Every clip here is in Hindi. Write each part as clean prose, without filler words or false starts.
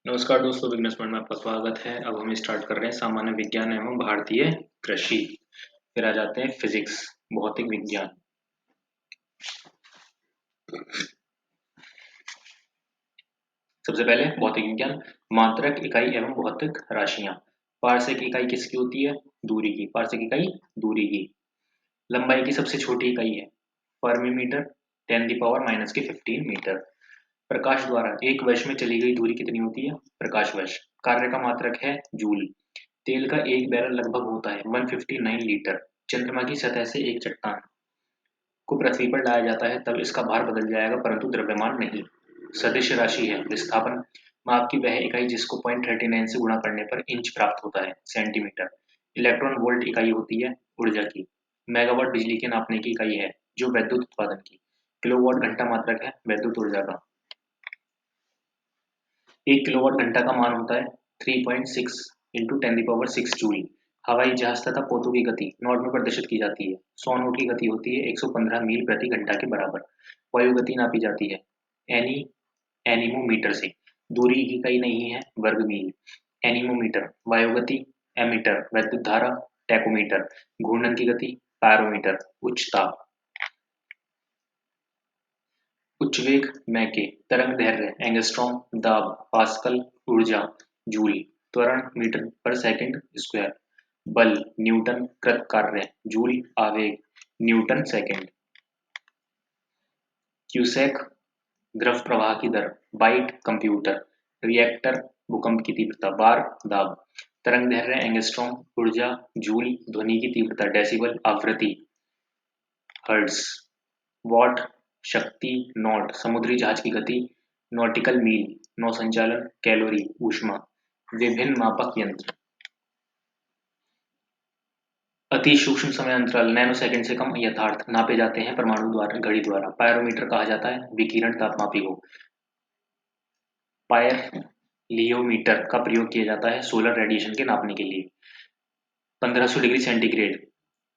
नमस्कार दोस्तों, बिजनेस पॉइंट में आपका स्वागत है। अब हम स्टार्ट कर रहे हैं सामान्य विज्ञान एवं भारतीय कृषि। फिर आ जाते हैं फिजिक्स, भौतिक विज्ञान। सबसे पहले भौतिक विज्ञान, मात्रक, इकाई एवं भौतिक राशियां। पारसेक इकाई किसकी होती है? दूरी की। पारसेक इकाई दूरी की। लंबाई की सबसे छोटी इकाई है फर्मी मीटर, 10⁻⁻15 मीटर। प्रकाश द्वारा एक वर्ष में चली गई दूरी कितनी होती है? प्रकाश वर्ष। कार्य का मात्रक है जूल। तेल का एक बैरल लगभग होता है 159 लीटर। चंद्रमा की सतह से एक चट्टान को पृथ्वी पर लाया जाता है तब इसका भार बदल जाएगा परंतु द्रव्यमान नहीं। सदिश राशि है विस्थापन। माप की वह इकाई जिसको 0.39 से गुणा करने पर इंच प्राप्त होता है, सेंटीमीटर। इलेक्ट्रॉन वोल्ट इकाई होती है ऊर्जा की। मेगावाट बिजली के नापने की इकाई है जो विद्युत उत्पादन की। किलोवाट घंटा मात्रक है विद्युत ऊर्जा का। 1 किलोवाट घंटा का मान होता है 3.6 इंटू 10⁻6 जूल। हवाई जहाज तथा पोतों की गति नॉट में प्रदर्शित की जाती है। 100 नॉट की गति होती है 115 मील प्रति घंटा के बराबर। वायु गति नापी जाती है एनी एनीमोमीटर से। दूरी की इकाई नहीं है वर्ग मील। एनीमोमीटर। वायु गति एमीटर। वैद्युत धारा टैकोमीटर। घूर्णन की गति पैरोमीटर। उच्च ताप उच्च वेग मैके। तरंग दैर्ध्य एंगस्ट्रॉम। दाब पास्कल। ऊर्जा जूल। त्वरण मीटर पर सेकंड स्क्वायर। बल न्यूटन। कृत कार्य जूल। आवेग न्यूटन सेकंड। क्यूसेक द्रव प्रवाह की दर। Bite computer. रिएक्टर भूकंप की तीव्रता। बार दाब। तरंग दैर्ध्य एंगस्ट्रॉम। ऊर्जा जूल। ध्वनि की तीव्रता डेसिबल। आवृत्ति हर्ट्ज। वॉट शक्ति। नॉट समुद्री जहाज की गति। नॉटिकल मील नौ संचालन। कैलोरी ऊष्मा। विभिन्न मापक यंत्र। अति सूक्ष्म समय अंतराल नैनोसेकंड से कम यथार्थ नापे जाते हैं परमाणु द्वारा घड़ी द्वारा। पायरोमीटर कहा जाता है विकिरण तापमापी को। पायरलियोमीटर का प्रयोग किया जाता है सोलर रेडिएशन के नापने के लिए। 1500 डिग्री सेंटीग्रेड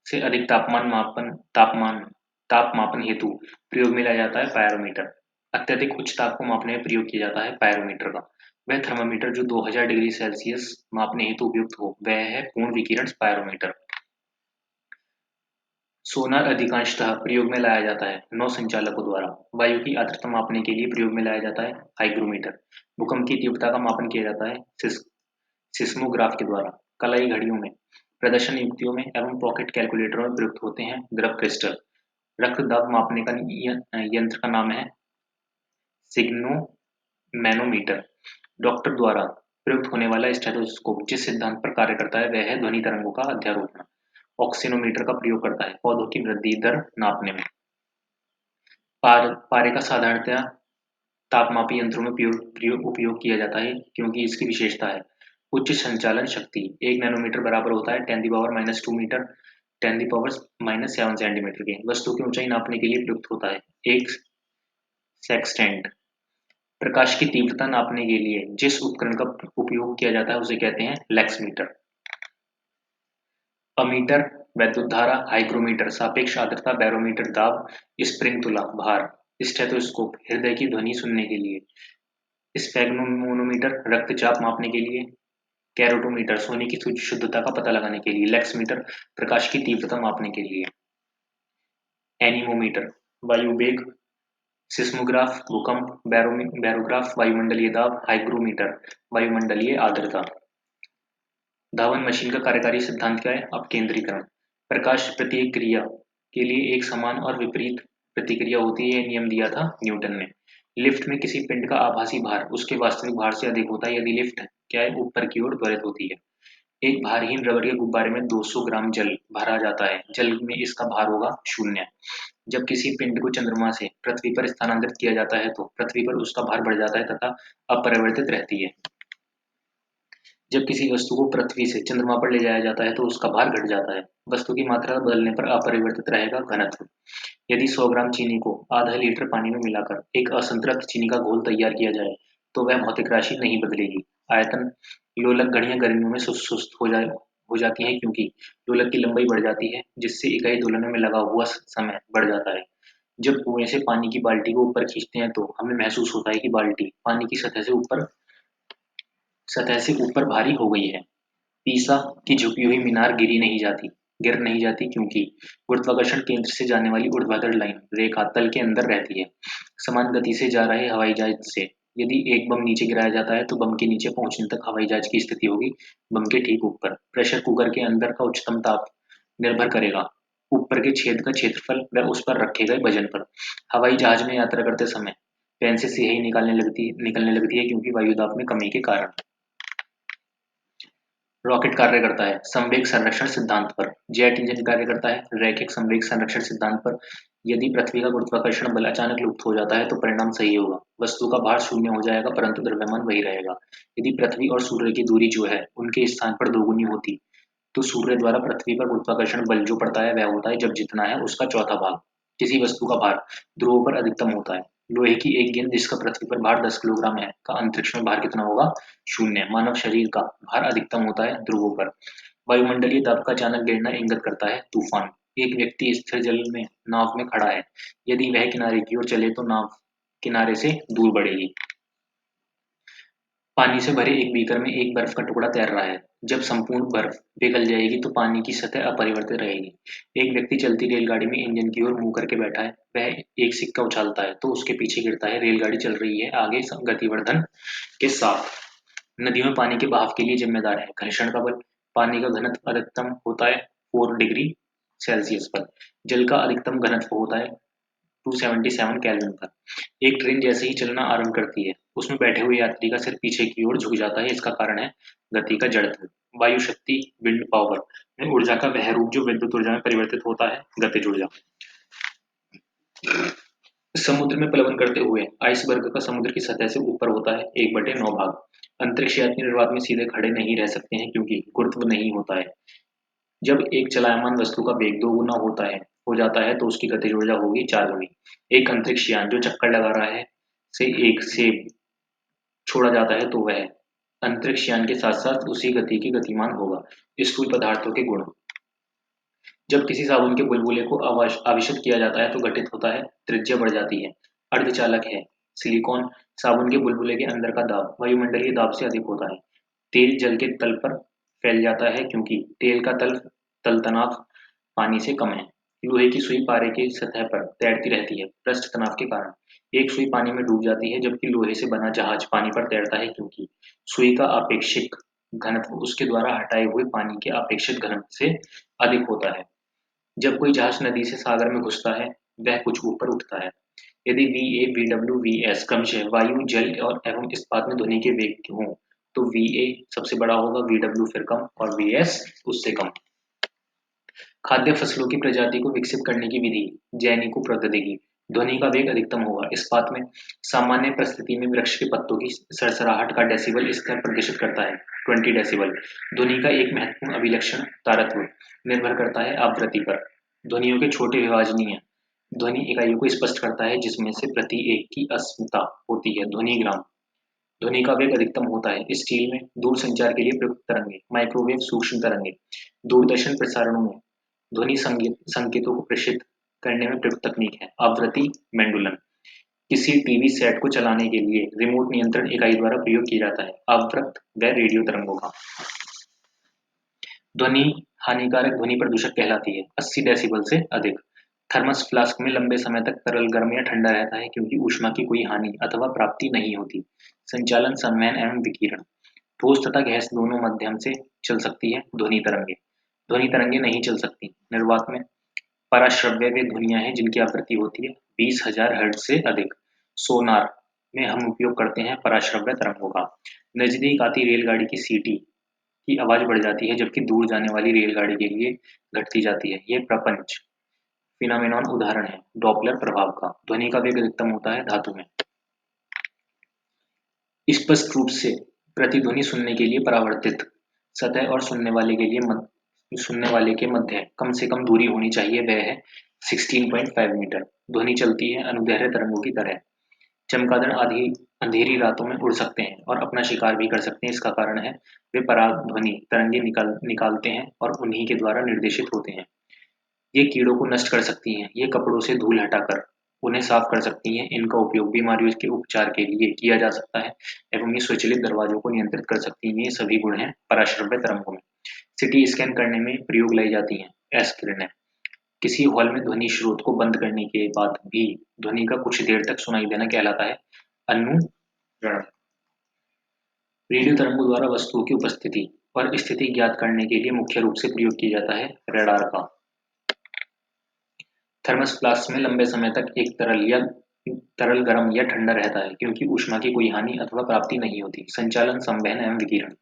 से अधिक ताप मापन हेतु प्रयोग में लाया जाता है पायरोमीटर। अत्यधिक उच्च ताप को मापने में प्रयोग किया जाता है पायरोमीटर का। वह थर्मामीटर जो 2000 डिग्री सेल्सियस मापने हेतु उपयुक्त हो वह है पूर्ण विकिरण पायरोमीटर। सोनार अधिकांशतः प्रयोग में लाया जाता है नौ संचालकों द्वारा। वायु की आर्द्रता मापने के लिए प्रयोग में लाया जाता है हाइग्रोमीटर। भूकंप की तीव्रता का मापन किया जाता है सिस्मोग्राफ के द्वारा। कलाई घड़ियों में, प्रदर्शन युक्तियों में एवं पॉकेट कैलकुलेटरों में प्रयुक्त होते हैं ग्रफ क्रिस्टल। रक्त दाब मापने का यंत्र का नाम है सिग्नोमैनोमीटर। डॉक्टर द्वारा प्रयुक्त होने वाला स्टेथोस्कोप जिस सिद्धांत पर कार्य करता है वह है ध्वनि तरंगों का अध्यारोपण। ऑक्सीनोमीटर का प्रयोग करता है पौधों की वृद्धि दर नापने में। पारे का साधारणतया तापमापी यंत्रों में उपयोग किया जाता है क्योंकि इसकी विशेषता है उच्च संचालन शक्ति। 1 नैनोमीटर बराबर होता है 10⁻⁻2 मीटर 10⁻⁻7 सेंटीमीटर के। वस्तु की ऊंचाई नापने के लिए प्रयुक्त होता है एक सेक्सटेंट। प्रकाश की तीव्रता नापने के लिए जिस उपकरण का उपयोग किया जाता है उसे कहते हैं लैक्समीटर। अमीटर वैद्युत धारा। हाइग्रोमीटर सापेक्ष आर्द्रता। बैरोमीटर दाब। स्प्रिंग तुला भार। स्टेथोस्कोप हृदय की ध्वनि सुनने के लिए। स्फेग्मोमीटर रक्तचाप मापने के लिए। कैरोटोमीटर सोने की शुद्धता का पता लगाने के लिए। लैक्समीटर प्रकाश की तीव्रता मापने के लिए। एनीमोमीटर वायु वेग। सिस्मोग्राफ भूकंप। बैरोग्राफ वायुमंडलीय दाब। हाइग्रोमीटर वायुमंडलीय आर्द्रता। धावन मशीन का कार्यकारी सिद्धांत क्या है? अपकेंद्रीकरण। प्रकाश प्रत्येक क्रिया के लिए एक समान और विपरीत प्रतिक्रिया होती है, यह नियम दिया था न्यूटन ने। लिफ्ट में किसी पिंड का आभासी भार उसके वास्तविक भार से अधिक होता है यदि लिफ्ट क्या है ऊपर की ओर त्वरित होती है। एक भारहीन रबड़ के गुब्बारे में 200 ग्राम जल भरा जाता है। जल में इसका भार होगा 0। जब किसी पिंड को चंद्रमा से पृथ्वी पर स्थानांतरित किया जाता है तो पृथ्वी पर उसका भार बढ़ जाता है तथा अपरिवर्तित रहती है। जब किसी वस्तु को पृथ्वी से चंद्रमा पर ले जाया जाता है तो उसका भार घट जाता है। वस्तु की मात्रा बदलने पर अपरिवर्तित रहेगा घनत्व। यदि 100 ग्राम चीनी को आधा लीटर पानी में मिलाकर एक असंतृप्त चीनी का घोल तैयार किया जाए तो वह भौतिक राशि नहीं बदलेगी। आयतन लोलक घड़ियां गर्मियों में सुस्त हो जाती हैं क्योंकि लोलक की लंबाई बढ़ जाती है जिससे इकाई दोलन में लगा हुआ समय बढ़ जाता है। जब कुएं से पानी की बाल्टी को ऊपर खींचते हैं तो हमें महसूस होता है कि बाल्टी पानी की सतह से ऊपर सतह से ऊपर भारी हो गई है। पीसा की झुकी हुई मीनार गिर नहीं जाती क्योंकि गुरुत्वाकर्षण केंद्र से जाने वाली ऊर्ध्वाधर लाइन रेखा तल के अंदर रहती है। समान गति से जा रहे हवाई जहाज से यदि एक बम नीचे गिराया जाता है तो बम के नीचे पहुंचने तक हवाई जहाज की स्थिति होगी बम के ठीक ऊपर। प्रेशर कुकर के अंदर का उच्चतम ताप निर्भर करेगा ऊपर के छेद का क्षेत्रफल व उस पर रखे गए वजन पर। हवाई जहाज में यात्रा करते समय पेन से स्याही निकलने लगती है क्योंकि वायुदाब में कमी के कारण। रॉकेट कार्य करता है संवेग संरक्षण सिद्धांत पर। जेट इंजन कार्य करता है रैखिक संवेग संरक्षण सिद्धांत पर। यदि पृथ्वी का गुरुत्वाकर्षण बल अचानक लुप्त हो जाता है तो परिणाम सही होगा। वस्तु का भार शून्य हो जाएगा परंतु द्रव्यमान वही रहेगा। यदि पृथ्वी और सूर्य की दूरी जो है उनके स्थान पर दोगुनी होती तो सूर्य द्वारा पृथ्वी पर गुरुत्वाकर्षण बल जो पड़ता है वह होता है जब जितना है उसका चौथा भाग। किसी वस्तु का भार ध्रुवों पर अधिकतम होता है। लोहे की एक गेंद जिसका पृथ्वी पर भार 10 किलोग्राम है का अंतरिक्ष में भार कितना होगा? शून्य। मानव शरीर का भार अधिकतम होता है ध्रुवों पर। वायुमंडलीय दाब का अचानक गिरना इंगित करता है तूफान। एक व्यक्ति स्थिर जल में नाव में खड़ा है। यदि वह किनारे की ओर चले तो नाव किनारे से दूर बढ़ेगी। पानी से भरे एक बीकर में एक बर्फ का टुकड़ा तैर रहा है। जब संपूर्ण बर्फ पिघल जाएगी तो पानी की सतह अपरिवर्तित रहेगी। एक व्यक्ति चलती रेलगाड़ी में इंजन की ओर मुंह करके बैठा है। वह एक सिक्का उछालता है तो उसके पीछे गिरता है। रेलगाड़ी चल रही है आगे गतिवर्धन के साथ। नदियों में पानी के बहाव के लिए जिम्मेदार है घर्षण का बल। पानी का घनत्व अधिकतम होता है 4 डिग्री सेल्सियस पर। जल का अधिकतम घनत्व होता है 277 केल्विन पर। एक ट्रेन जैसे ही चलना आरंभ करती है उसमें बैठे हुए यात्री का सिर पीछे की ओर झुक जाता है। इसका कारण है गति का जड़त्व। वायु शक्ति विंड पावर में ऊर्जा का वह रूप जो विद्युत ऊर्जा में परिवर्तित होता है गतिज ऊर्जा। समुद्र में प्लवन करते हुए आइसबर्ग का समुद्र की सतह से ऊपर होता है 1/9 भाग। अंतरिक्ष यात्री निर्वात में सीधे खड़े नहीं रह सकते हैं क्योंकि गुरुत्व नहीं होता है। जब एक चलायमान वस्तु का वेग 2 गुना हो जाता है तो उसकी गतिज ऊर्जा होगी 4 गुनी। एक अंतरिक्ष यान जो चक्कर लगा रहा है से एक सेब छोड़ा जाता है तो वह अंतरिक्ष यान के साथ साथ उसी गति की गतिमान होगा। स्थूल पदार्थों के गुण। जब किसी साबुन के बुलबुले को आवेशित किया जाता है तो घटित होता है त्रिज्या बढ़ जाती है। अर्धचालक है सिलिकॉन। साबुन के बुलबुले के अंदर का दाब वायुमंडलीय दाब से अधिक होता है। तेल जल के तल पर फैल जाता है क्योंकि तेल का तल तनाव पानी से कम है। लोहे की सुई पारे की सतह पर तैरती रहती है पृष्ठ तनाव के कारण। एक सुई पानी में डूब जाती है जबकि लोहे से बना जहाज पानी पर तैरता है क्योंकि सुई का आपेक्षिक घनत्व उसके द्वारा हटाए हुए पानी के आपेक्षिक घनत्व से अधिक होता है। जब कोई जहाज नदी से सागर में घुसता है वह कुछ ऊपर उठता है। यदि VA, VW, VS क्रमशः वायु, जल और एवं इस्पात में ध्वनि के वेग हों तो VA सबसे बड़ा होगा, VW फिर कम और VS उससे कम। खाद्य फसलों की प्रजाति को विकसित करने की विधि जैनिको प्रौद्योगिकी। ध्वनि का वेग अधिकतम होगा इस्पात में। सामान्य परिस्थिति में वृक्ष के पत्तों की सरसराहट का डेसिबल स्तर प्रदर्शित करता है 20 डेसिबल। ध्वनि का एक महत्वपूर्ण अभिलक्षण तारत्व निर्भर करता है आवृत्ति पर। ध्वनियों के छोटे विभाजनीय ध्वनि इकाइयों को स्पष्ट करता है जिसमें से प्रति एक की अस्मिता होती है ध्वनिग्राम। ध्वनि का वेग अधिकतम होता है स्टील में। दूर संचार के लिए प्रयुक्त तरंगे माइक्रोवेव सूक्ष्म तरंगे। दूरदर्शन प्रसारणों में ध्वनि संकेतों को प्रेषित करने में प्रयुक्त तकनीक है आवृत्ति मेंडुलन। किसी टीवी सेट को चलाने के लिए रिमोट नियंत्रण इकाई द्वारा प्रयोग किया जाता है आवृत्त व रेडियो तरंगों का। ध्वनि हानिकारक ध्वनि प्रदूषक कहलाती है 80 डेसिबल से अधिक। थर्मस फ्लास्क में लंबे समय तक तरल गर्म या ठंडा रहता है क्योंकि ऊष्मा की कोई हानि अथवा प्राप्ति नहीं होती। संचालन संवहन एवं विकिरण। ठोस तथा गैस दोनों माध्यम से चल सकती है ध्वनि तरंगे। ध्वनि तरंगे नहीं चल सकती निर्वात में। पराश्रव्य वे ध्वनियाँ हैं जिनकी आवृत्ति होती है 20,000 हर्ट्ज से अधिक। सोनार में हम उपयोग करते हैं पराश्रव्य तरंगों का। नजदीक आती रेलगाड़ी की सीटी की आवाज बढ़ जाती है जबकि दूर जाने वाली रेलगाड़ी के लिए घटती जाती है। ये प्रपंच फिनोमेनन उदाहरण है डॉपलर प्रभाव का। ध्वनि का वेग अधिकतम होता है धातु में। स्पष्ट रूप से प्रतिध्वनि सुनने के लिए परावर्तित सतह और सुनने वाले के मध्य कम से कम दूरी होनी चाहिए वह है 16.5 मीटर। ध्वनि चलती है अनुदैर्ध्य तरंगों की तरह। चमगादड़ आधी अंधेरी रातों में उड़ सकते हैं और अपना शिकार भी कर सकते हैं। इसका कारण है वे परागध्वनि तरंगे निकालते हैं और उन्हीं के द्वारा निर्देशित होते हैं। ये कीड़ों को नष्ट कर सकती हैं। ये कपड़ों से धूल हटाकर उन्हें साफ कर सकती हैं। इनका उपयोग बीमारियों के उपचार के लिए किया जा सकता है एवं ये स्वचालित दरवाजों को नियंत्रित कर सकती हैं। ये सभी गुण हैं पराश्रव्य तरंगों में। सिटी स्कैन करने में प्रयोग लाई जाती हैं एस किरणें। किसी हॉल में ध्वनि स्रोत को बंद करने के बाद भी ध्वनि का कुछ देर तक सुनाई देना कहलाता है अनुरण। रेडियो तरंगों द्वारा वस्तुओं की उपस्थिति और स्थिति ज्ञात करने के लिए मुख्य रूप से प्रयोग किया जाता है रडार का। थर्मस फ्लास्क में लंबे समय तक एक तरल गर्म या ठंडा रहता है क्योंकि ऊष्मा की कोई हानि अथवा प्राप्ति नहीं होती। संचालन, संवहन एवं विकिरण।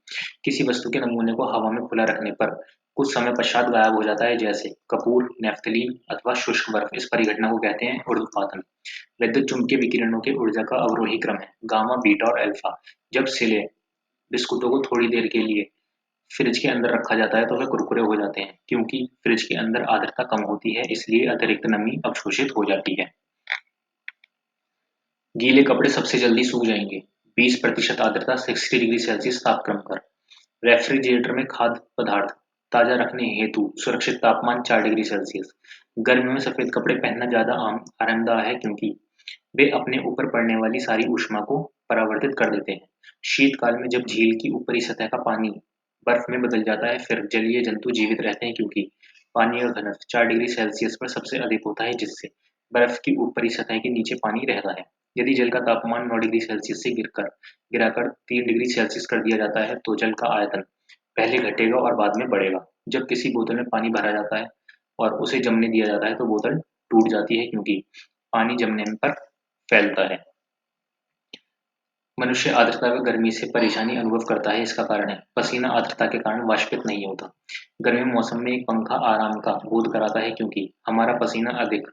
किसी वस्तु के नमूने को हवा में खुला रखने पर कुछ समय पश्चात गायब हो जाता है, जैसे कपूर, नैफ्थलीन अथवा शुष्क बर्फ। इस परिघटना को कहते हैं ऊर्ध्वपातन। विद्युत चुम्बकीय विकिरणों के ऊर्जा का अवरोही क्रम है गामा, बीटा और अल्फा। जब सिले बिस्कुटों को थोड़ी देर के लिए फ्रिज के अंदर रखा जाता है तो वे कुरकुरे हो जाते हैं क्योंकि फ्रिज के अंदर आर्द्रता कम होती है, इसलिए अतिरिक्त नमी अवशोषित हो जाती है। गीले कपड़े सबसे जल्दी सूख जाएंगे। 20% आर्द्रता, 60 डिग्री सेल्सियस तापक्रम पर। रेफ्रिजरेटर में खाद्य पदार्थ ताजा रखने हेतु सुरक्षित तापमान 4 डिग्री सेल्सियस। गर्मियों में सफेद कपड़े पहनना ज्यादा आरामदायक है क्योंकि वे अपने ऊपर पड़ने वाली सारी ऊष्मा को परावर्तित कर देते हैं। शीतकाल में जब झील की ऊपरी सतह का पानी बर्फ में बदल जाता है, फिर जलीय जंतु जीवित रहते हैं क्योंकि पानी का घनत्व 4 डिग्री सेल्सियस पर सबसे अधिक होता है, जिससे बर्फ की ऊपरी सतह के नीचे पानी रहता है। यदि जल का तापमान 9 डिग्री सेल्सियस से गिराकर 3 डिग्री सेल्सियस कर दिया जाता है, तो जल का आयतन पहले घटेगा और बाद में बढ़ेगा। जब किसी बोतल में पानी भरा जाता है और उसे जमने दिया जाता है, तो बोतल टूट जाती है क्योंकि पानी जमने पर फैलता है। मनुष्य आर्द्रता व गर्मी से परेशानी अनुभव करता है। इसका कारण है पसीना आर्द्रता के कारण वाष्पित नहीं होता। गर्मी मौसम में एक पंखा आराम का बोध कराता है क्योंकि हमारा पसीना अधिक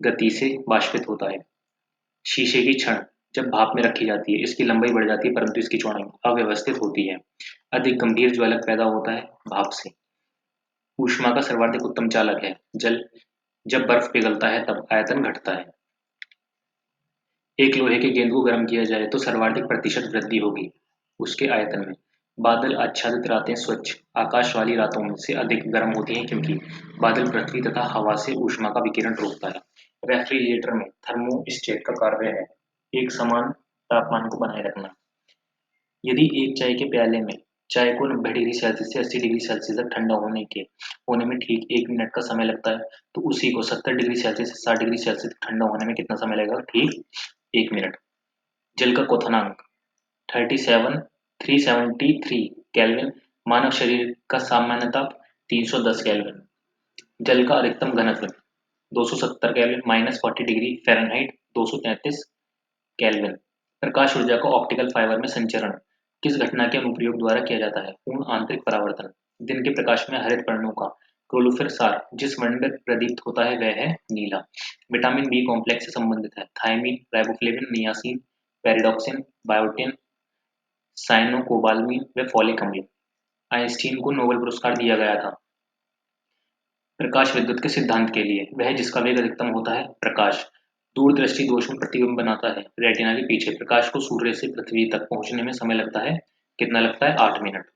गति से वाष्पित होता है। शीशे की छड़ जब भाप में रखी जाती है, इसकी लंबाई बढ़ जाती है परंतु इसकी चौड़ाई अव्यवस्थित होती है। अधिक गंभीर ज्वलक पैदा होता है भाप से। ऊष्मा का सर्वाधिक उत्तम चालक है जल। जब बर्फ पिघलता है तब आयतन घटता है। एक लोहे के गेंद को गर्म किया जाए तो सर्वाधिक प्रतिशत वृद्धि होगी उसके आयतन में। बादल आच्छादित रातें स्वच्छ आकाश वाली रातों में से अधिक गर्म होती हैं क्योंकि बादल पृथ्वी तथा हवा से ऊष्मा का विकिरण रोकता है। रेफ्रिजरेटर में थर्मोस्टेट का कार्य है एक समान तापमान को बनाए रखना। यदि एक चाय के प्याले में चाय को 90 डिग्री सेल्सियस से 80 डिग्री सेल्सियस तक ठंडा होने में ठीक 1 मिनट का समय लगता है, तो उसी को 70 डिग्री सेल्सियस से 60 डिग्री सेल्सियस तक ठंडा होने में कितना समय लगेगा? ठीक 1 मिनट। जल का क्वथनांक 37 373 केल्विन। मानव शरीर का सामान्य ताप 310 केल्विन। जल का अधिकतम घनत्व 270 केल्विन -40 डिग्री फ़ारेनहाइट 233 केल्विन। प्रकाश ऊर्जा को ऑप्टिकल फाइबर में संचरण किस घटना के अनुप्रयोग द्वारा किया जाता है? पूर्ण आंतरिक परावर्तन। दिन के प्रकाश में हरित वर्णों का क्लोरोफिल सार जिस वर्ण में प्रदीप्त होता है वह है नीला। विटामिन बी कॉम्प्लेक्स से संबंधित है thiamine, riboflavin, niacin, pyridoxine, biotin, cyanocobalamin व फॉलिक अम्ल। आइंस्टीन को नोबेल पुरस्कार दिया गया था प्रकाश विद्युत के सिद्धांत के लिए। वह जिसका वेग अधिकतम होता है प्रकाश दूरदृष्टि दोष में प्रतिबिंब बनाता है रेटिना के पीछे। प्रकाश को सूर्य से पृथ्वी तक पहुंचने में समय लगता है कितना लगता है? 8 मिनट।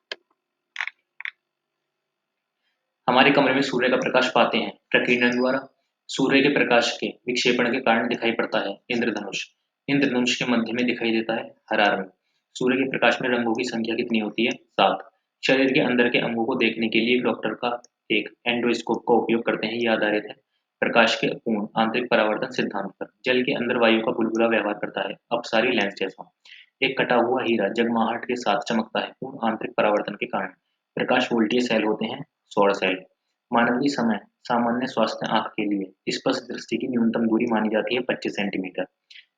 हमारे कमरे में सूर्य का प्रकाश पाते हैं प्रकीर्णन द्वारा। सूर्य के प्रकाश के विक्षेपण के कारण दिखाई पड़ता है इंद्रधनुष। इंद्रधनुष के मध्य में दिखाई देता है हरा रंग। सूर्य के प्रकाश में रंगों की संख्या कितनी होती है? 7। शरीर के अंदर के अंगों को देखने के लिए डॉक्टर का एक एंडोस्कोप का उपयोग करते हैं। ये आधारित है प्रकाश के पूर्ण आंतरिक परावर्तन सिद्धांत पर। जल के अंदर वायु का बुलबुला व्यवहार करता है अपसारी लेंस जैसा। एक कटा हुआ हीरा जगमाहट के साथ चमकता है पूर्ण आंतरिक परावर्तन के कारण। प्रकाश वोल्टीय सेल होते हैं सौर सेल। मानवीय समय सामान्य स्वास्थ्य आंख के लिए स्पष्ट दृष्टि की न्यूनतम दूरी मानी जाती है 25 सेंटीमीटर।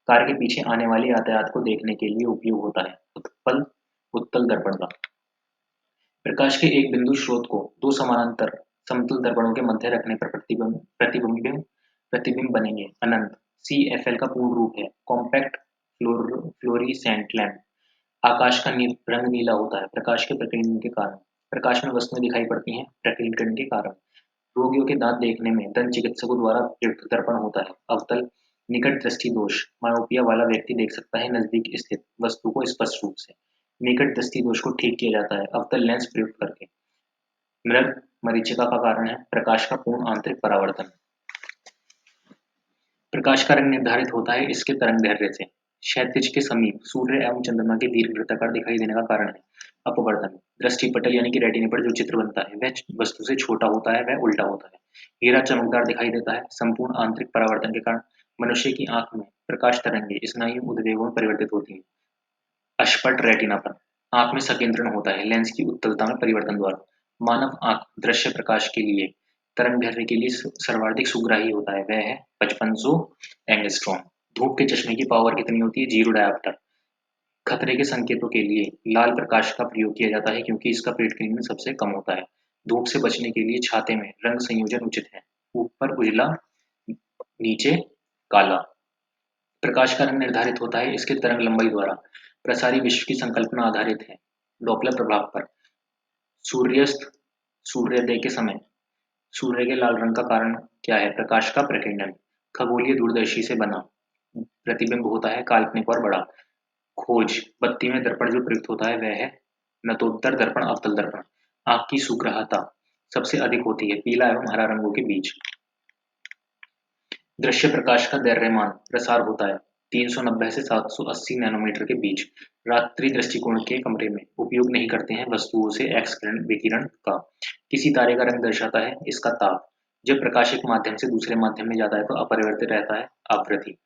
कार के पीछे आने वाले यातायात को देखने के लिए उपयोग होता है उत्तल दर्पण का। प्रकाश के एक बिंदु स्रोत को दो समानांतर समतल दर्पणों के मध्य रखने पर प्रतिबिंब बनेंगे अनंत। CFL का पूर्ण रूप है कॉम्पैक्ट फ्लोरिसेंट लैंप। आकाश का रंग नीला होता है प्रकाश के प्रकीर्णन के कारण। प्रकाश में वस्तुएं दिखाई पड़ती हैं प्रकीर्णन के कारण। रोगियों के दांत देखने में दंत चिकित्सकों द्वारा प्रयुक्त दर्पण होता है अवतल निकट दृष्टि दोष। मायोपिया वाला व्यक्ति देख सकता है नजदीक स्थित वस्तु को स्पष्ट रूप से। निकट दृष्टि दोष को ठीक किया जाता है अवतल लेंस प्रयुक्त करके। मृग मरीचिका का कारण है प्रकाश का पूर्ण आंतरिक परावर्तन। प्रकाश का रंग निर्धारित होता है इसके तरंगदैर्ध्य से। क्षैतिज के समीप सूर्य एवं चंद्रमा के दीर्घ वृत्ताकार दिखाई देने का कारण है अपवर्तन। दृष्टिपटल यानी कि रेटिना पर जो चित्र बनता है वह वस्तु से छोटा होता है, वह उल्टा होता है। हीरा चमकदार दिखाई देता है। संपूर्ण आंतरिक परावर्तन के कारण मनुष्य की आंख में प्रकाश तरंगे स्नायु उद्वेगों में परिवर्तित होती हैं। अष्पट रेटिना पर आंख में संकेंद्रण होता है लेंस की उत्तलता में परिवर्तन द्वारा। मानव आंख दृश्य प्रकाश के लिए तरंगदैर्ध्य के लिए सर्वाधिक सुग्राही होता है, वह है 5500 एंगस्ट्रॉम। धूप के चश्मे की पावर कितनी होती है? 0 डायोप्टर। खतरे के संकेतों के लिए लाल प्रकाश का प्रयोग किया जाता है क्योंकि इसका प्रेटकिनीन सबसे कम होता है। धूप से बचने के लिए छाते में रंग संयोजन उचित है, ऊपर उजला, नीचे काला। प्रकाश का रंग निर्धारित होता है इसके तरंग लंबाई द्वारा। प्रसारी विश्व की संकल्पना आधारित है डॉपलर प्रभाव पर। सूर्यास्त, सूर्योदय के समय सूर्य के लाल रंग का कारण क्या है? प्रकाश का प्रकीर्णन। खगोलीय दूरदर्शी से बना प्रतिबिंब होता है काल्पनिक और बड़ा। खोज, बत्ती में दर्पण जो प्रयुक्त होता है वह है नतोत्तर दर्पण, अवतल दर्पण। आँख की सुग्राहता सबसे अधिक होती है पीला एवं हरा रंगों के बीच। दृश्य प्रकाश का दैर्घ्यमान प्रसार होता है 390 से 780 नैनोमीटर के बीच। रात्रि दृष्टिकोण के कमरे में उपयोग नहीं करते हैं वस्तुओं से एक्स किरण विकिरण का। किसी तारे का रंग दर्शाता है इसका ताप। जब प्रकाश एक माध्यम से दूसरे माध्यम में जाता है तो अपरिवर्तित रहता है आवृत्ति।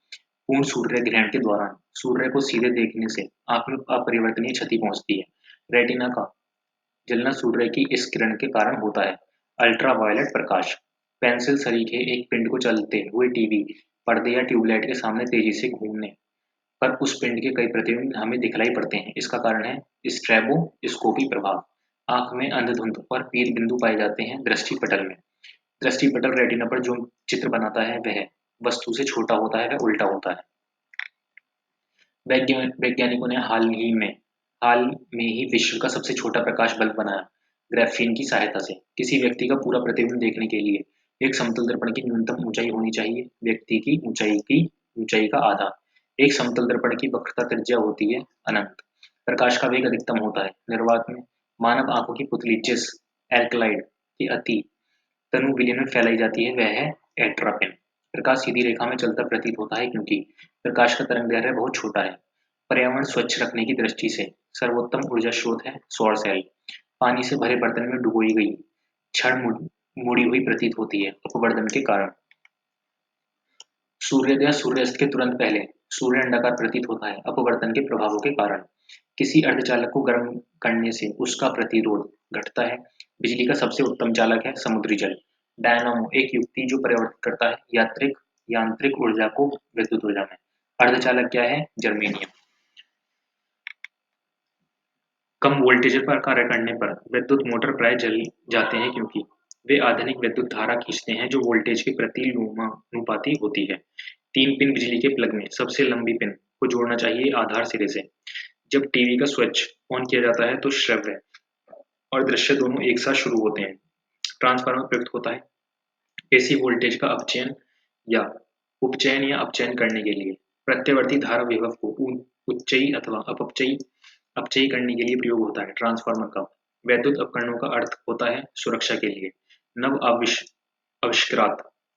पूर्ण सूर्य ग्रहण के दौरान सूर्य को सीधे देखने से आंख में अपरिवर्तनीय क्षति पहुंचती है। रेटिना का जलना सूर्य की इस किरण के कारण होता है। अल्ट्रावायलेट प्रकाश, पेंसिल सरीखे एक पिंड को चलते हुए टीवी पर्दे या ट्यूबलाइट के सामने तेजी से घूमने पर उस पिंड के कई प्रतिबिंब हमें दिखलाई पड़ते हैं। इसका कारण है स्ट्रेबोस्कोपी प्रभाव। आंख में अंधधुंध और पीर बिंदु पाए जाते हैं दृष्टिपटल में। दृष्टिपटल रेटिना पर जो चित्र बनाता है वह वस्तु से छोटा होता है, वह उल्टा होता है। वैज्ञानिकों ने हाल में ही विश्व का सबसे छोटा प्रकाश बल्ब बनाया ग्रेफीन की सहायता से। किसी व्यक्ति का पूरा प्रतिबिंब देखने के लिए एक समतल दर्पण की न्यूनतम ऊंचाई होनी चाहिए व्यक्ति की ऊंचाई का आधा। एक समतल दर्पण की वक्रता त्रिज्या होती है अनंत। प्रकाश का वेग अधिकतम होता है निर्वात में। मानव आंखों की पुतली जिस एल्कलाइड की अति तनु विलयन में फैलाई जाती है वह है एट्रापिन। प्रकाश सीधी रेखा में चलता प्रतीत होता है क्योंकि प्रकाश का तरंगदैर्घ्य बहुत छोटा है। पर्यावरण स्वच्छ रखने की दृष्टि से सर्वोत्तम ऊर्जा स्रोत है सौर सेल। पानी से भरे बर्तन में डुबोई गई छड़ मुड़ी हुई प्रतीत होती है अपवर्तन के कारण। सूर्योदय या सूर्यास्त के तुरंत पहले सूर्य अंडाकार प्रतीत होता है अपवर्तन के प्रभावों के कारण। किसी अर्धचालक को गर्म करने से उसका प्रतिरोध घटता है। बिजली का सबसे उत्तम चालक है समुद्री जल। डायनामो एक युक्ति जो परिवर्तित करता है यांत्रिक ऊर्जा को विद्युत ऊर्जा में। अर्धचालक क्या है? जर्मेनियम। कम वोल्टेज पर कार्य करने पर विद्युत मोटर प्राय जल जाते हैं क्योंकि वे आधुनिक विद्युत धारा खींचते हैं जो वोल्टेज के प्रति लुमानुपाती होती है। 3 पिन बिजली के प्लग में सबसे लंबी पिन को जोड़ना चाहिए आधार सिरे से। जब टीवी का स्विच ऑन किया जाता है तो श्रव्य और दृश्य दोनों एक साथ शुरू होते हैं। ट्रांसफार्मर प्रयुक्त होता है एसी वोल्टेज का या अपचयन करने के लिए। प्रत्यावर्ती धारा विभव को उच्चयी अथवा अपचयी करने के लिए प्रयोग होता है। ट्रांसफार्मर का वैद्युत उपकरणों का अर्थ होता है सुरक्षा के लिए। नव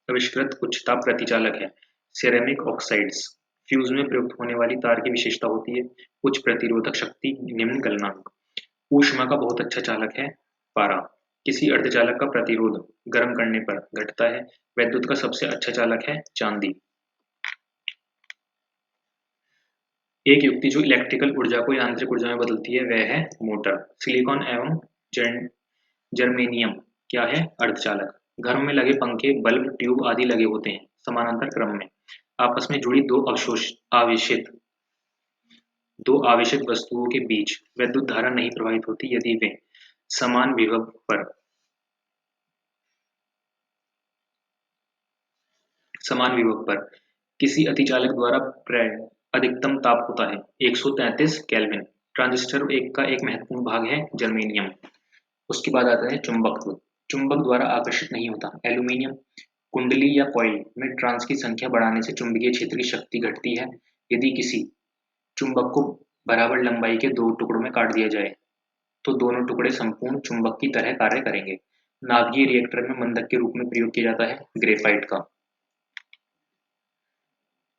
आविष्कृत उच्च ताप प्रतिचालक है सिरेमिक ऑक्साइड्स। फ्यूज में प्रयुक्त होने वाली तार की विशेषता होती है उच्च प्रतिरोधक शक्ति, निम्न गलनांक। ऊष्मा का बहुत अच्छा चालक है पारा। किसी अर्धचालक का प्रतिरोध गर्म करने पर घटता है। वैद्युत का सबसे अच्छा चालक है चांदी। एक युक्ति जो इलेक्ट्रिकल ऊर्जा को यांत्रिक ऊर्जा में बदलती है वह है मोटर। सिलिकॉन एवं जर्मेनियम क्या है? अर्धचालक। घर में लगे पंखे, बल्ब, ट्यूब आदि लगे होते हैं समानांतर क्रम में। आपस में जुड़ी दो आवेशित वस्तुओं के बीच विद्युत धारा नहीं प्रवाहित होती यदि वे समान विभव पर। किसी अतिचालक द्वारा अधिकतम ताप होता है 133 केल्विन। ट्रांजिस्टर का एक महत्वपूर्ण भाग है जर्मेनियम। उसके बाद आता है चुंबकत्व। चुंबक द्वारा आकर्षित नहीं होता एल्यूमीनियम। कुंडली या कॉइल में ट्रांस की संख्या बढ़ाने से चुंबकीय क्षेत्र की शक्ति घटती है। यदि किसी चुंबक को बराबर लंबाई के 2 टुकड़ों में काट दिया जाए तो दोनों टुकड़े संपूर्ण चुंबक की तरह कार्य करेंगे। नाभिकीय रिएक्टर में मंदक के रूप में प्रयोग किया जाता है ग्रेफाइट का।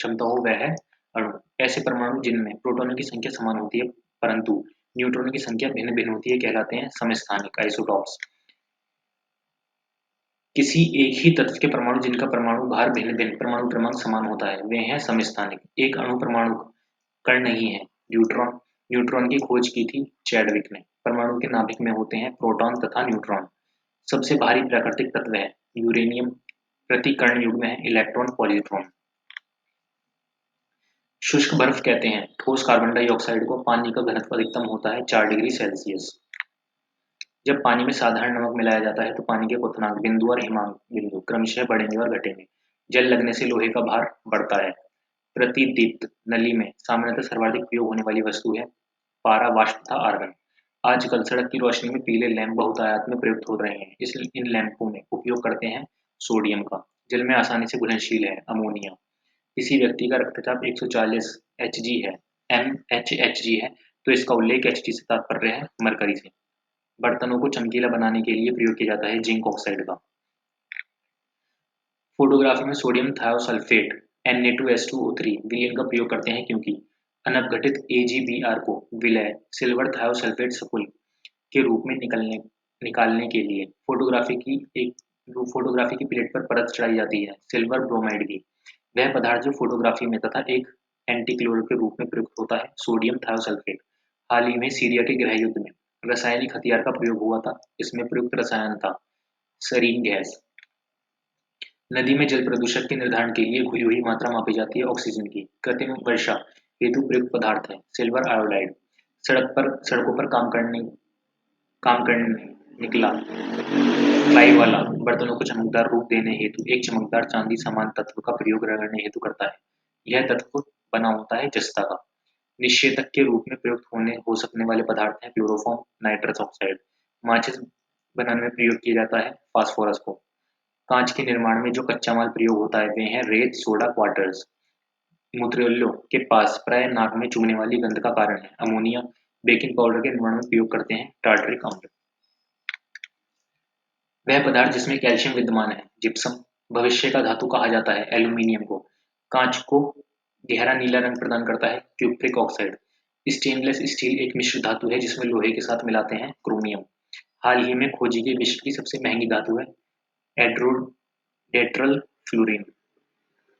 क्षमता हो वह है अणु। ऐसे परमाणु जिनमें प्रोटॉनों की संख्या समान होती है परंतु न्यूट्रॉनों की संख्या भिन्न भिन्न होती है कहलाते हैं समस्थानिक आइसोटॉप्स। किसी एक ही तत्व के परमाणु जिनका परमाणु भार भिन्न भिन्न परमाणु क्रमांक समान होता है वे हैं समस्थानिक। एक अणु परमाणु कण नहीं है। न्यूट्रॉन न्यूट्रॉन की खोज की थी चैडविक ने। परमाणु के नाभिक में होते हैं प्रोटॉन तथा न्यूट्रॉन। सबसे भारी प्राकृतिक तत्व है यूरेनियम। प्रति कर्ण युग्म है इलेक्ट्रॉन पॉजिट्रॉन। शुष्क बर्फ कहते हैं ठोस कार्बन डाइऑक्साइड को। पानी का घनत्व अधिकतम होता है 4 डिग्री सेल्सियस। जब पानी में साधारण नमक मिलाया जाता है तो पानी के क्वथनांक बिंदु और हिमांक बिंदु क्रमशः बढ़ेंगे और घटेंगे। जल लगने से लोहे का भार बढ़ता है। प्रतिदीप्त नली में सामान्यतः सर्वाधिक प्रयोग होने वाली वस्तु है पारा वाष्प तथा आर्गन। आजकल सड़क की रोशनी में पीले लैंप बहुतायत में प्रयुक्त हो रहे हैं। इसलिए इन लैंपों में उपयोग करते हैं सोडियम का। जल में आसानी से घुलनशील है अमोनिया। किसी व्यक्ति का रक्तचाप 140 Hg है MHHg है तो इसका उल्लेख Hg से तात्पर्य है मरकरी से। बर्तनों को चमकीला बनाने के लिए प्रयोग किया जाता है जिंक ऑक्साइड का। फोटोग्राफी में सोडियम थायोसल्फेट Na2S2O3 विलयन का प्रयोग करते हैं क्योंकि अनअपघटित AgBr को विलय सिल्वर थायोसल्फेट सल्फुल के रूप में निकालने के लिए फोटोग्राफी की प्लेट पर परत चढ़ाई जाती है सिल्वर ब्रोमाइड की। वह पदार्थ जो फोटोग्राफी में तथा एक एंटीक्लोर के रूप में प्रयुक्त होता है सोडियम थायोसल्फेट। हाल ही में सीरिया के गृह युद्ध में रासायनिक हथियार का प्रयोग हुआ था। इसमें प्रयुक्त रसायन था सरीन गैस। नदी में जल प्रदूषण के निर्धारण के लिए घुली हुई मात्रा मापी जाती है ऑक्सीजन की। कृत्रिम वर्षा हेतु प्रयुक्त पदार्थ है सिल्वर आयोडाइड। सड़कों पर काम करने निकला फ्लाई वाला बर्तनों को चमकदार रूप देने हेतु एक चमकदार चांदी समान तत्व का प्रयोग रगड़ने हेतु करता है। यह तत्व बना होता है जस्ता का। निषेधक के रूप में प्रयुक्त होने हो सकने वाले पदार्थ हैं क्लोरोफॉर्म, नाइट्रस ऑक्साइड। माचिस बनाने में प्रयोग किया जाता है फास्फोरस को। कांच के निर्माण में जो कच्चा माल प्रयोग होता है वे हैं रेत, सोडा, क्वार्टर्स। मूत्रोल्यों के पास प्राय नाक में चुभने वाली गंध का कारण है अमोनिया। बेकिंग पाउडर के निर्माण में प्रयोग करते हैं टार्टरिक अम्ल। वह पदार्थ जिसमें कैल्शियम विद्यमान है जिप्सम। भविष्य का धातु कहा जाता है एल्यूमीनियम को। कांच को गहरा नीला रंग प्रदान करता है क्यूप्रिक ऑक्साइड। स्टेनलेस स्टील एक मिश्र धातु है जिसमें लोहे के साथ मिलाते हैं क्रोमियम। हाल ही में खोजी गई विश्व की सबसे महंगी धातु है एड्रोडेट्रल फ्लोरीन।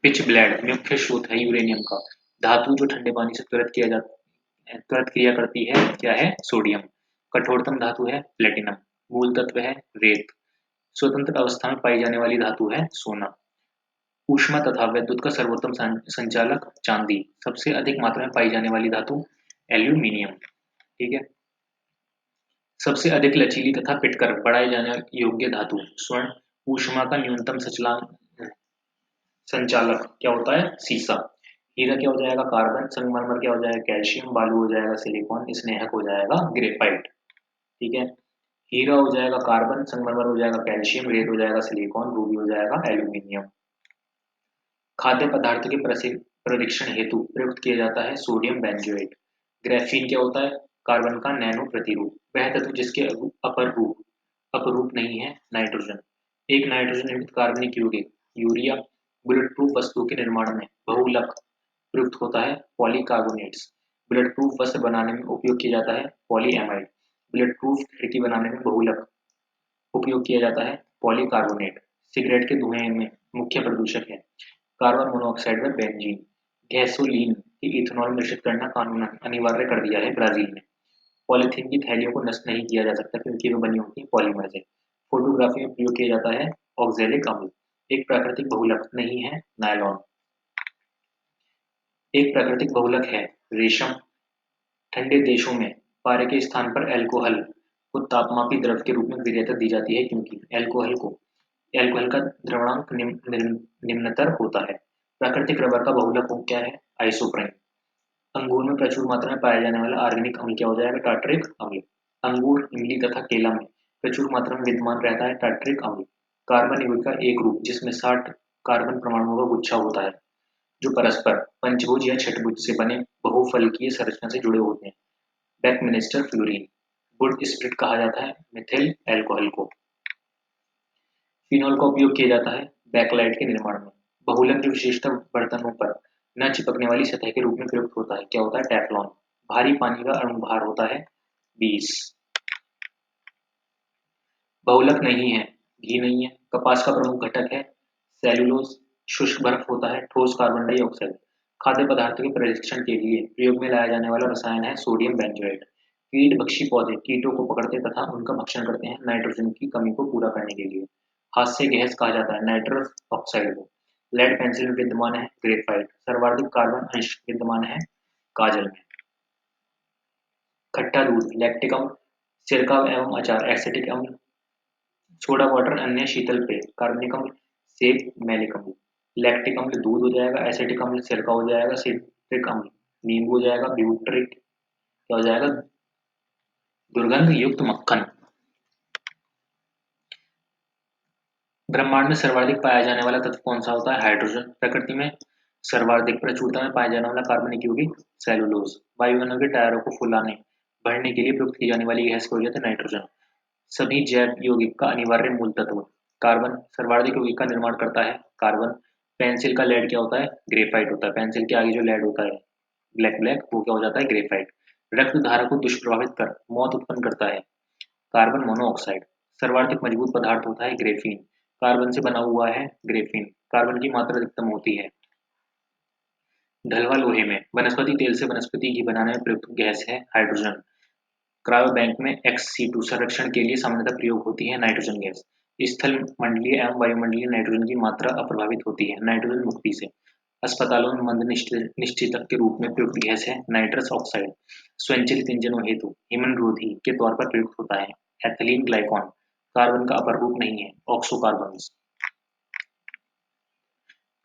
पिच ब्लेड मुख्य स्रोत है यूरेनियम का। धातु जो ठंडे पानी से तुरंत क्रिया करती है क्या है सोडियम। कठोरतम धातु है प्लेटिनम। मूल तत्व है रेत। स्वतंत्र अवस्था में पाई जाने वाली धातु है सोना। ऊष्मा तथा विद्युत का सर्वोत्तम संचालक चांदी। सबसे अधिक मात्रा में पाई जाने वाली धातु एल्यूमिनियम। ठीक है। सबसे अधिक लचीली तथा पिटकर बढ़ाए जाने योग्य धातु स्वर्ण। ऊष्मा का न्यूनतम संचालक क्या होता है सीसा। हीरा क्या हो जाएगा कार्बन। संगमरमर क्या हो जाएगा कैल्शियम। बालू हो जाएगा सिलिकॉन। स्नेहक हो जाएगा ग्रेफाइट। ठीक है। हीरा हो जाएगा कार्बन। संगमरमर हो जाएगा कैल्शियम। रेत हो जाएगा सिलिकॉन। रूबी हो जाएगा एल्यूमिनियम। खाद्य पदार्थों के परीक्षण हेतु प्रयुक्त किया जाता है सोडियम बेंजोएट। ग्राफीन क्या होता है कार्बन का नैनो प्रतिरूप। वह तत्व जिसके अपरूप नहीं है नाइट्रोजन। एक नाइट्रोजन युक्त कार्बनिक यौगिक यूरिया बुलेट प्रूफ वस्तुओं के निर्माण में बहुलक प्रयुक्त होता है पॉलीकार्बोनेट्स। बुलेट प्रूफ वस्त्र बनाने में उपयोग किया जाता है पॉलीएमाइड। बुलेट प्रूफ खिड़की बनाने में बहुलक उपयोग किया जाता है पॉलीकार्बोनेट। सिगरेट के धुएं में मुख्य प्रदूषक है कार्बन मोनोऑक्साइड व बेंजीन। गैसोलीन की इथेनॉल मिश्रित करना कानूनन अनिवार्य कर दिया है ब्राजील ने। पॉलीथीन की थैलियों को नष्ट नहीं किया जा सकता क्योंकि वे बनी होती है पॉलीमर से। फोटोग्राफी में प्रयोग किया जाता है ऑक्जेलिक अम्ल। एक प्राकृतिक बहुलक नहीं है नायलॉन। एक प्राकृतिक बहुलक है रेशम। ठंडे देशों में पारे के स्थान पर अल्कोहल को तापमापी द्रव के रूप में वरीयता दी जाती है क्योंकि अल्कोहल का द्रवणांक निम्नतर होता है। प्राकृतिक रबर का बहुलक क्या है आइसोप्रेन। अंगूर में प्रचुर मात्रा में पाया जाने वाला ऑर्गेनिक अम्ल क्या हो जाएगा टार्टरिक अम्ल। अंगूर इमली तथा केला में प्रचुर मात्रा में विद्यमान रहता है टार्टरिक अम्ल। कार्बन युग्म का एक रूप जिसमें 60 कार्बन परमाणुओं का गुच्छा होता है जो परस्पर पंचभुज या छठभुज से बने बहुफलकीय संरचना से जुड़े होते हैं बैकमिनिस्टर फ्लोरीन। वुड स्प्रिट कहा जाता है मिथिल एल्कोहल को। फिनॉल का उपयोग किया जाता है बैकलाइट के निर्माण में। बहुलक की विशेषता बर्तनों पर न चिपकने वाली सतह के रूप में प्रयुक्त होता है क्या होता है टेफ्लॉन। भारी पानी का अणुभार होता है 20। बहुलक नहीं है घी नहीं है। कपास का प्रमुख घटक है सेलुलोज। शुष्क बर्फ होता है ठोस कार्बन डाइऑक्साइड। खाद्य पदार्थों के परीक्षण के लिए प्रयोग में लाया जाने वाला रसायन है सोडियम बेंजोएट। कीट भक्षी पौधे कीटों को पकड़ते तथा उनका भक्षण करते हैं नाइट्रोजन की कमी को पूरा करने के लिए। हास्य गैस कहा जाता है नाइट्रस ऑक्साइड को। लेड पेंसिल में विद्यमान है ग्रेफाइट। सर्वाधिक कार्बन अंश विद्यमान है काजल में। खट्टा दूध लैक्टिक अम्ल। सिरका एवं अचार एसिटिक अम्ल। सोडा वाटर अन्य शीतल पेय कार्बनिक अम्ल। सेब मैलिक अम्ल। लैक्टिक अम्ल दूध हो जाएगा। एसिटिक अम्ल सिरका हो जाएगा। सिट्रिक अम्ल नींबू हो जाएगा। ब्यूट्रिक क्या हो जाएगा दुर्गंध युक्त मक्खन। ब्रह्मांड में सर्वाधिक पाया जाने वाला तत्व कौन सा होता है हाइड्रोजन। प्रकृति में सर्वाधिक प्रचुरता में पाया जाने वाला कार्बनिक यौगिक सेलुलोज। वायुयानों के टायरों को फुलाने भरने के लिए प्रयुक्त की जाने वाली गैस को जाता है नाइट्रोजन। सभी जैव यौगिक का अनिवार्य मूल तत्व कार्बन। सर्वाधिक यौगिक का निर्माण करता है कार्बन। पेंसिल का लेड क्या होता है ग्रेफाइट होता है। पेंसिल के आगे जो लेड होता है ब्लैक ब्लैक वो क्या हो जाता है ग्रेफाइट। रक्त धारा को दुष्प्रभावित कर मौत उत्पन्न करता है कार्बन मोनोऑक्साइड। सर्वाधिक मजबूत पदार्थ होता है ग्रेफीन। कार्बन से बना हुआ है ग्रेफीन। कार्बन की मात्रा अधिकतम होती है ढलवा लोहे में। वनस्पति तेल से वनस्पति घी बनाने में प्रयुक्त गैस है हाइड्रोजन। क्रायो बैंक में XC2 संरक्षण के लिए सामान्यतः प्रयोग होती है नाइट्रोजन गैस। स्थल मंडलीय एवं वायुमंडलीय नाइट्रोजन की मात्रा अप्रभावित होती है नाइट्रोजन मुक्ति से। अस्पतालों में मंद निश्चितक के रूप में प्रयुक्त गैस है नाइट्रस ऑक्साइड। स्वयंचलित इंजनों हेतु ईंधन-रोधी के तौर पर प्रयुक्त होता है एथिलीन ग्लाइकॉल। कार्बन का अपर रूप नहीं है ऑक्सोकार्बन्स।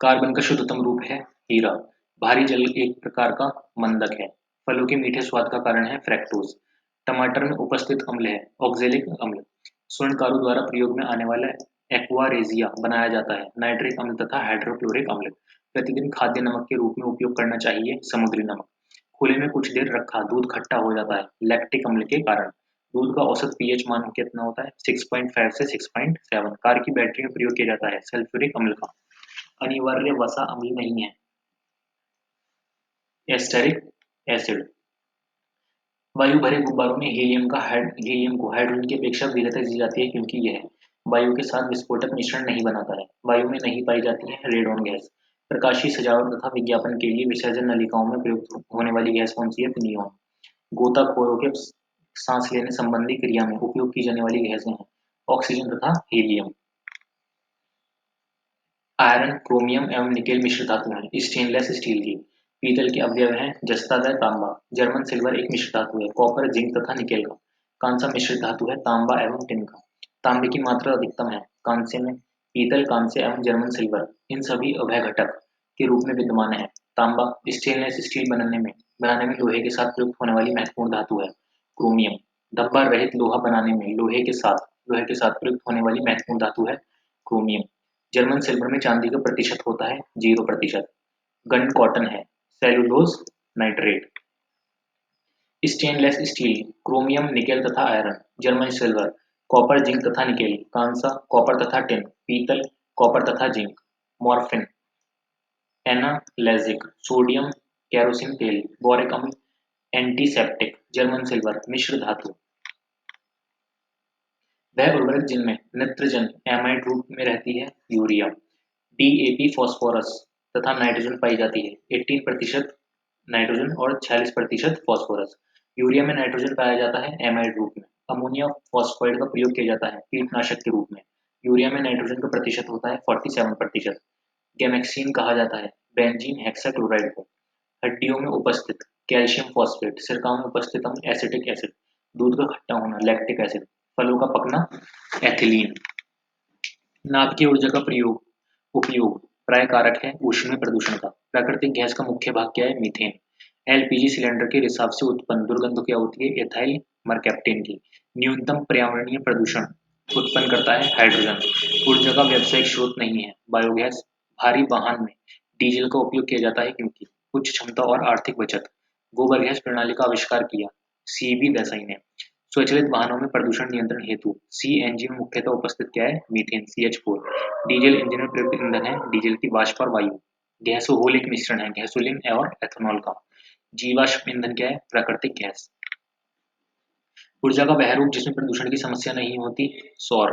कार्बन का शुद्धतम रूप है हीरा। भारी जल एक प्रकार का मंदक है। फलों के मीठे स्वाद का कारण है फ्रैक्टोज। टमाटर में उपस्थित अम्ल है ऑक्जेलिक अम्ल। स्वर्णकारों द्वारा प्रयोग में आने वाला एक्वारेजिया बनाया जाता है नाइट्रिक अम्ल तथा हाइड्रोक्लोरिक अम्ल। प्रतिदिन खाद्य नमक के रूप में उपयोग करना चाहिए समुद्री नमक। खुले में कुछ देर रखा दूध खट्टा हो जाता है लैक्टिक अम्ल के कारण। दूध का औसत पीएच मान कितना होता है 6.5 से 6.7। कार की बैटरी में प्रयोग किया जाता है सल्फ्यूरिक अम्ल का। अनिवार्य वसा अम्ल नहीं है एस्टेरिक एसिड। वायु भरे गुब्बारों में हीलियम को हाइड्रोजन की अपेक्षा विघटता दी जाती है क्योंकि यह वायु के साथ विस्फोटक मिश्रण नहीं बनाता है। वायु में नहीं पाई जाती है रेडॉन गैस। प्रकाशीय सजावट तथा विज्ञापन के लिए विसर्जन नलिकाओं में प्रयुक्त होने वाली गैस कौन सी है नियॉन। गोताखोरों के सांस लेने संबंधी क्रिया में उपयोग की जाने वाली गैसें हैं ऑक्सीजन तथा हीलियम। आयरन क्रोमियम एवं निकेल मिश्र धातु हैं स्टेनलेस स्टील की। पीतल के अवयव हैं जस्ता व तांबा। जर्मन सिल्वर एक मिश्र धातु है कॉपर जिंक तथा निकेल का। कांसा मिश्रित धातु है तांबा एवं टिन का। तांबे की मात्रा अधिकतम है कांसे में। पीतल कांस्य एवं जर्मन सिल्वर इन सभी अभय घटक के रूप में विद्यमान है। तांबा स्टेनलेस स्टील बनाने में लोहे के साथ प्रयुक्त होने वाली महत्वपूर्ण धातु है। क्रोमियम धब्बा रहित लोहा बनाने में लोहे के साथ प्रयुक्त होने वाली महत्वपूर्ण धातु है क्रोमियम। जर्मन सिल्वर में चांदी का प्रतिशत होता है 0%। गन कॉटन है cellulose nitrate. Stainless steel chromium nickel तथा iron. German silver copper zinc तथा निकेल। कांसा कॉपर तथा टिन। पीतल कॉपर तथा zinc. Morphine analgesic. Sodium kerosene तेल। बोरिक अम्ल एंटीसेप्टिक। जर्मन सिल्वर मिश्र धातु। वह उर्वरक जिनमें नित्रजन एमाइड रूप में रहती है यूरिया। डीएपी फास्फोरस तथा नाइट्रोजन पाई जाती है 18% नाइट्रोजन और 46% फास्फोरस। यूरिया में नाइट्रोजन पाया जाता है एमाइड रूप में। अमोनिया फॉस्फाइड का प्रयोग किया जाता है कीटनाशक के रूप में। यूरिया में नाइट्रोजन का प्रतिशत होता है 47%। गैमेक्सीन कहा जाता है बेंजीन हेक्साक्लोराइड को। हड्डियों में उपस्थित कैल्शियम फॉस्फेट। सिरका में उपस्थित अम्ल एसिटिक एसिड। दूध का खट्टा होना लैक्टिक एसिड। फलों का पकना एथिलीन। नाभिकीय ऊर्जा का उपयोग प्राय कारक है ऊष्मीय प्रदूषण का। प्राकृतिक गैस का मुख्य भाग क्या है मीथेन। एलपीजी सिलेंडर के रिसाव से उत्पन्न दुर्गंध क्या होती है एथाइल मरकैप्टेन की। न्यूनतम पर्यावरणीय प्रदूषण उत्पन्न करता है हाइड्रोजन। ऊर्जा का व्यावसायिक स्रोत नहीं है बायोगैस। भारी वाहन में डीजल का उपयोग किया जाता है क्योंकि उच्च क्षमता और आर्थिक बचत। गोबर गैस प्रणाली का आविष्कार किया सीबी देसाई ने। स्वचालित वाहनों में प्रदूषण नियंत्रण हेतु सीएनजी में मुख्यतः उपस्थित क्या है मीथेन CH4। डीजल इंजन में प्रयुक्त ईंधन है डीजल की वाष्प और वायु। गैसोहोल एक मिश्रण है गैसोलीन और एथेनॉल का। जीवाश्म ईंधन क्या है प्राकृतिक गैस। ऊर्जा का वह रूप जिसमें प्रदूषण की समस्या नहीं होती सौर।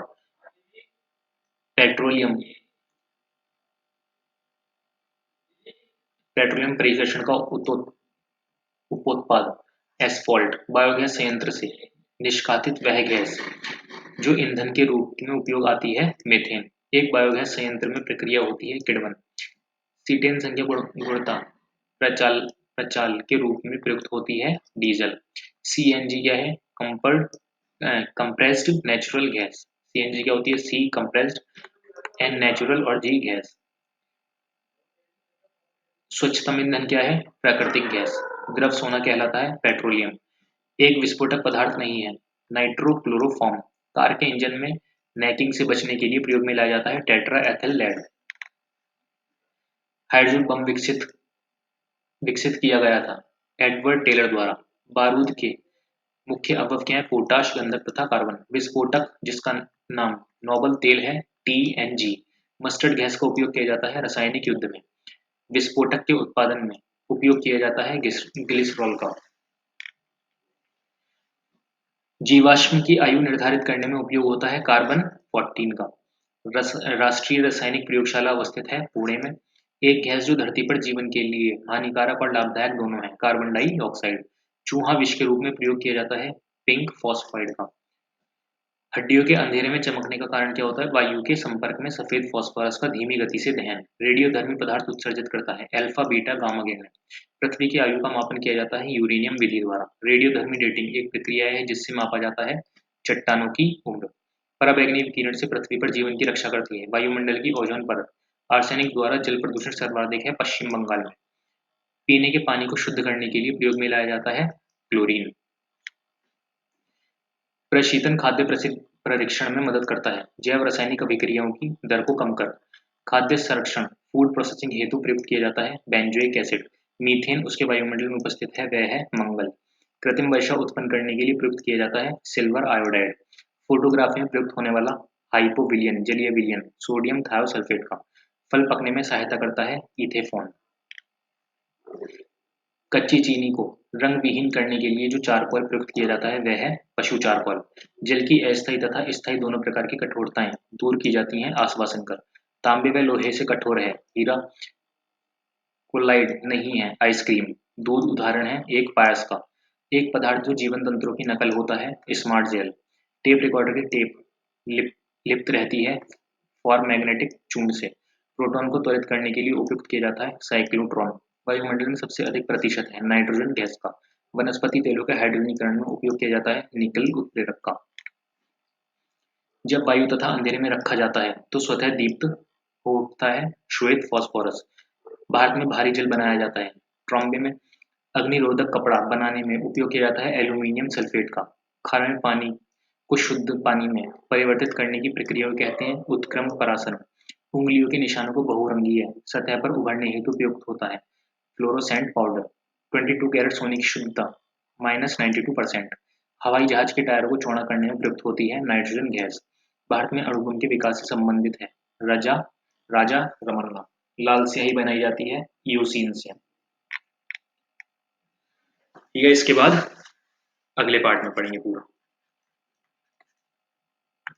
पेट्रोलियम पेट्रोलियम परिवेशन का उपोत्पाद एस्फॉल्ट। बायोगैस संयंत्र से निष्कासित वह गैस जो ईंधन के रूप में उपयोग आती है मीथेन। एक बायोगैस संयंत्र में प्रक्रिया होती है किण्वन। सीटेन संख्या गुणता प्रचाल प्रचाल के रूप में प्रयुक्त होती है डीजल। सीएनजी क्या है कंप्रेस्ड नेचुरल गैस। सीएनजी क्या होती है सी कंप्रेस्ड एंड नेचुरल और जी गैस। स्वच्छतम ईंधन क्या है प्राकृतिक गैस। द्रव सोना कहलाता है पेट्रोलियम। एक विस्फोटक पदार्थ नहीं है नाइट्रोक्लोरोफॉर्म। कार के इंजन में नेकिंग से बचने के लिए प्रयोग में लाया जाता है tetra ethyl lead. Hydrogen bomb विकसित किया गया था एडवर्ड टेलर द्वारा। बारूद के मुख्य अवयव क्या है पोटाश गंधक तथा कार्बन। विस्फोटक जिसका नाम नोबल तेल है TNG। मस्टर्ड गैस का उपयोग किया जाता है रासायनिक युद्ध में। विस्फोटक के उत्पादन में उपयोग किया जाता है ग्लिसरॉल का। जीवाश्म की आयु निर्धारित करने में उपयोग होता है कार्बन 14 का। राष्ट्रीय रासायनिक प्रयोगशाला अवस्थित है पुणे में। एक गैस जो धरती पर जीवन के लिए हानिकारक और लाभदायक दोनों है कार्बन डाइऑक्साइड। चूहा विष के रूप में प्रयोग किया जाता है पिंक फॉस्फाइड का। हड्डियों के अंधेरे में चमकने का कारण क्या होता है? वायु के संपर्क में सफेद फास्फोरस का धीमी गति से दहन। रेडियोधर्मी पदार्थ उत्सर्जित करता है। अल्फा बीटा गामा किरण। पृथ्वी की आयु का मापन किया जाता है यूरेनियम विधि द्वारा। रेडियोधर्मी डेटिंग एक प्रक्रिया है जिससे मापा जाता है चट्टानों की उम्र। पराबैंगनी विकिरण से पृथ्वी पर जीवन की रक्षा करती है। वायुमंडल की ओजोन परत। आर्सेनिक द्वारा जल प्रदूषण सर्वाधिक है पश्चिम बंगाल में। पीने के पानी को शुद्ध करने के लिए प्रयोग में लाया जाता है क्लोरीन। प्रशीतन खाद्य परीक्षण में मदद करता है। जैव रासायनिक अभिक्रियाओं की दर को कम कर। खाद्य संरक्षण फूड प्रोसेसिंग हेतु प्रयुक्त किया जाता है बेंजोइक एसिड। मीथेन उसके वायुमंडल में उपस्थित है, वह है मंगल। कृत्रिम वर्षा उत्पन्न करने के लिए प्रयुक्त किया जाता है सिल्वर आयोडाइड। फोटोग्राफी में प्रयुक्त होने वाला हाइपोविलियन जलीय विलयन सोडियम थायोसल्फेट का। फल पकने में सहायता करता है इथेफॉन। कच्ची चीनी को रंग विहीन करने के लिए जो चारकोल प्रयुक्त किया जाता है वह है पशु चारकोल। जल की अस्थायी तथा स्थायी दोनों प्रकार की कठोरताएं दूर की जाती हैं आश्वासन कर। तांबे व लोहे से कठोर है हीरा। कोलाइड नहीं है आइसक्रीम। दूध उदाहरण है एक पायस का। एक पदार्थ जो जीवन तंत्रों की नकल होता है स्मार्ट जेल। टेप रिकॉर्डर की टेप लिप्त रहती है फॉर मैग्नेटिक चूर्ण से। प्रोटॉन को त्वरित करने के लिए उपयुक्त किया जाता है साइक्लोट्रॉन। वायुमंडल में सबसे अधिक प्रतिशत है नाइट्रोजन गैस का। वनस्पति तेलों के हाइड्रोजनीकरण में उपयोग किया जाता है निकल उत्प्रेरक का। जब वायु तथा अंधेरे में रखा जाता है तो स्वतः दीप्त हो उठता है श्वेत फास्फोरस। भारत में भारी जल बनाया जाता है। ट्रॉम्बे में अग्निरोधक कपड़ा बनाने में उपयोग किया जाता है एल्यूमीनियम सल्फेट का। खारे में पानी को शुद्ध पानी में परिवर्तित करने की प्रक्रिया को कहते हैं उत्क्रम परासरण। उंगलियों के निशानों को बहुरंगीय सतह पर उभरने हेतु उपयुक्त होता है फ्लोरोसेंट पाउडर। 22 कैरेट सोने की शुद्धता -92%। हवाई जहाज के टायरों को चौड़ा करने में प्रयुक्त होती है नाइट्रोजन गैस। भारत में अणुबम के विकास से संबंधित है राजा राजा रमन्ना। लाल स्याही बनाई जाती है ईओसीन से। ठीक है, इसके बाद अगले पार्ट में पढ़ेंगे पूरा।